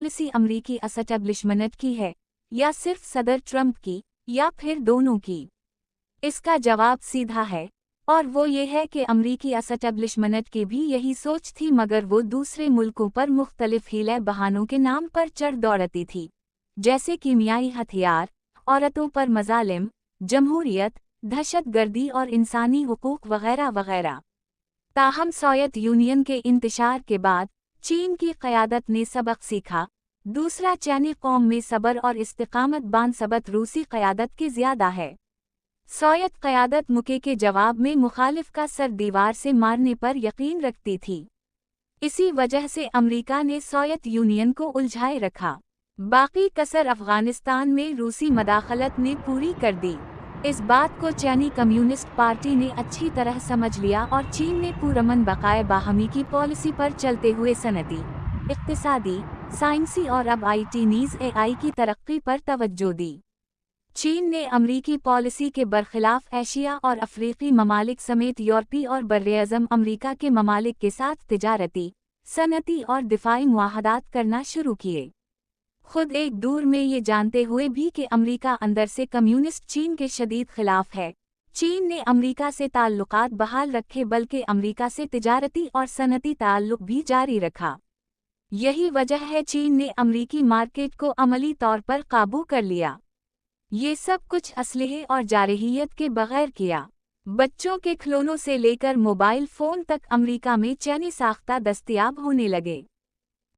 Policy अमरीकी establishment की है, या सिर्फ सदर ट्रंप की, या फिर दोनों की? इसका जवाब सीधा है, और वो ये है कि अमरीकी एस्टेब्लिशमेंट की भी यही सोच थी, मगर वो दूसरे मुल्कों पर मुख्तलिफ हीले बहानों के नाम पर चढ़ दौड़ती थी, जैसे कीमियाई हथियार, औरतों पर मजालिम, जमहूरियत, दहशतगर्दी और इंसानी हुकूक वगैरह वगैरह। ताहम सोवियत यूनियन के इंतशार के बाद चीन की क़यादत ने सबक सीखा। दूसरा चीनी कौम में सब्र और इस्तिकामत बानस्बत रूसी क़यादत के ज़्यादा है। सोवियत क़यादत मुके के जवाब में मुखालिफ का सर दीवार से मारने पर यकीन रखती थी। इसी वजह से अमरीका ने सोवियत यूनियन को उलझाए रखा। बाकी कसर अफ़गानिस्तान में रूसी मदाखलत ने पूरी कर दी। इस बात को चीनी कम्युनिस्ट पार्टी ने अच्छी तरह समझ लिया और चीन ने पुरअमन बक़ाए बाहमी की पॉलिसी पर चलते हुए सनती, इक़्तिसादी, साइंसी और अब IT नीज़ AI की तरक्की पर तवज्जो दी। चीन ने अमरीकी पॉलिसी के बरखिलाफ एशिया और अफ्रीकी ममालिक समेत यूरोपी और बर्रे-अज़म अमरीका के ममालिक के साथ तिजारती, सनती और दिफाई मुआहदात करना शुरू किए। खुद एक दूर में ये जानते हुए भी कि अमरीका अंदर से कम्युनिस्ट चीन के शदीद खिलाफ है, चीन ने अमरीका से ताल्लुकात बहाल रखे, बल्कि अमरीका से तिजारती और सनती ताल्लुक भी जारी रखा। यही वजह है चीन ने अमरीकी मार्केट को अमली तौर पर काबू कर लिया। ये सब कुछ असलहे और जारहियत के बगैर किया। बच्चों के खिलौनों से लेकर मोबाइल फ़ोन तक अमरीका में चीनी साख्ता दस्तयाब होने लगे।